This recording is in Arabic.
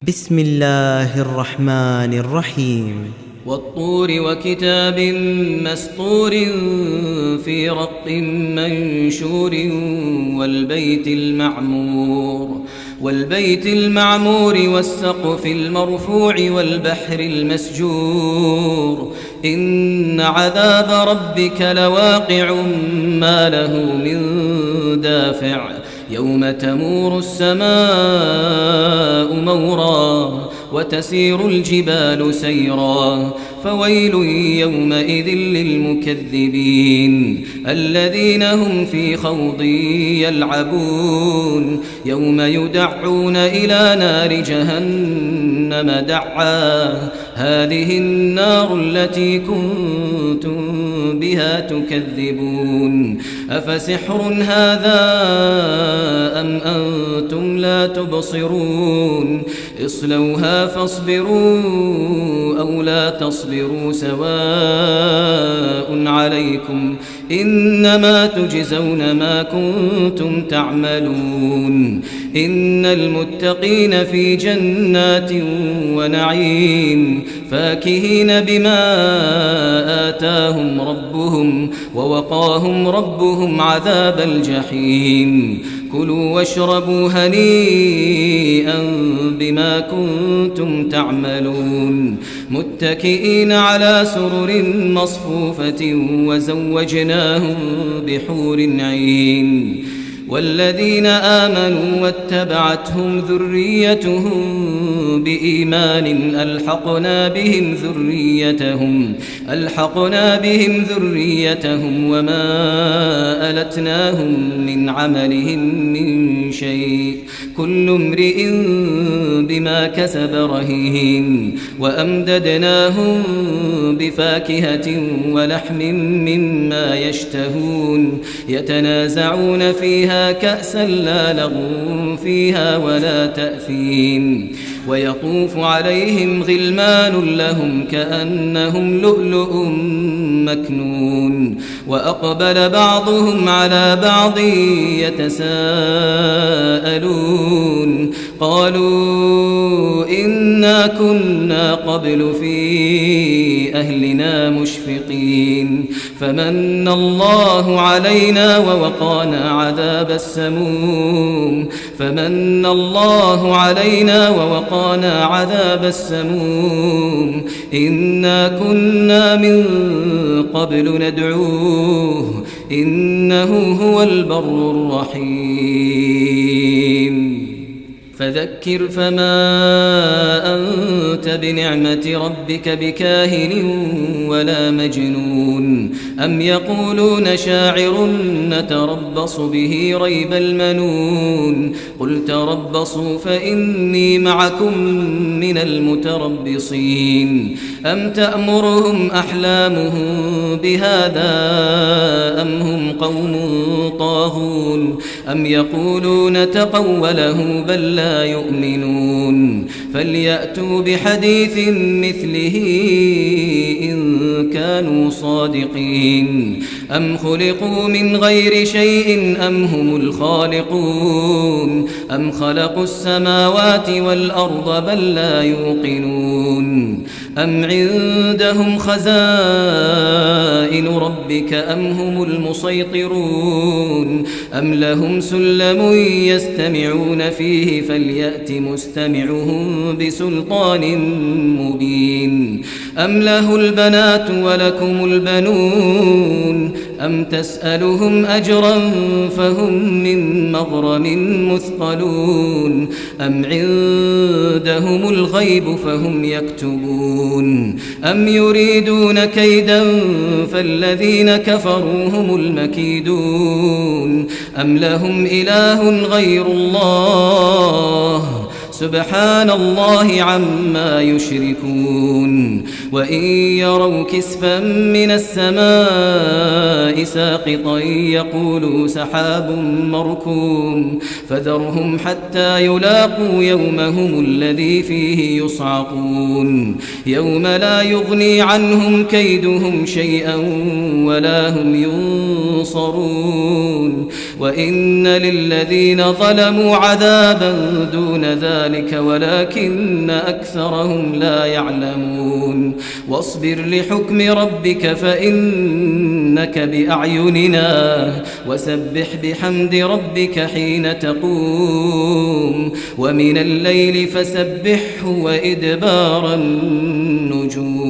بسم الله الرحمن الرحيم والطور وكتاب مسطور في رق منشور والبيت المعمور والسقف المرفوع والبحر المسجور إن عذاب ربك لواقع ما له من دافع يوم تمور السماء مورا وتسير الجبال سيرا فويل يومئذ للمكذبين الذين هم في خوض يلعبون يوم يدعون إلى نار جهنم دعا هذه النار التي كنتم بها تكذبون أفسحر هذا أم أنتم لا تبصرون اصلوها فاصبروا أو لا تصبروا سواء عليكم إنما تجزون ما كنتم تعملون إن المتقين في جنات ونعيم فاكهين بما آتاهم ربهم ووقاهم ربهم عذاب الجحيم كلوا واشربوا هنيئا بما كنتم تعملون متكئين على سرر مصفوفة وزوجناهم بحور عين والذين آمنوا واتبعتهم ذريتهم بإيمان ألحقنا بهم ذريتهم وما ألتناهم من عملهم من شيء كل امرئ بما كسب رهين وأمددناهم بفاكهة ولحم مما يشتهون يتنازعون فيها كأسا لا لغو فيها ولا تأثيم ويطوف عليهم غلمان لهم كأنهم لؤلؤ مكنون وأقبل بعضهم على بعض يتساءلون قالوا إنا كنا قبل في أهلنا مشفقين فمن الله علينا ووقانا عذاب السموم إنا كنا من قبل ندعوه إنه هو البر الرحيم فذكر فما أنت بنعمة ربك بكاهن ولا مجنون أم يقولون شاعر نتربص به ريب المنون قل تربصوا فإني معكم من المتربصين أم تأمرهم أحلامهم بهذا أم هم قوم طاغون أم يقولون تقوله بل لا يؤمنون فليأتوا بحديث مثله إن كانوا صادقين أم خلقوا من غير شيء أم هم الخالقون أم خلقوا السماوات والأرض بل لا يوقنون أم عندهم خزائن ربك أم هم المسيطرون أم لهم سلم يستمعون فيه فليأت مستمعهم بسلطان مبين أم له البنات ولكم البنون أم تسألهم أجرا فهم من مغرم مثقلون أم عندهم الغيب فهم يكتبون أم يريدون كيدا فالذين كفروا هم المكيدون أم لهم إله غير الله سبحان الله عما يشركون وإن يروا كسفا من السماء ساقطا يقولوا سحاب مركوم فذرهم حتى يلاقوا يومهم الذي فيه يصعقون يوم لا يغني عنهم كيدهم شيئا ولا هم ينصرون وإن للذين ظلموا عذابا دون ذلك ذلك ولكن أكثرهم لا يعلمون واصبر لحكم ربك فإنك بأعيننا وسبح بحمد ربك حين تقوم ومن الليل فسبحه وإدبار النجوم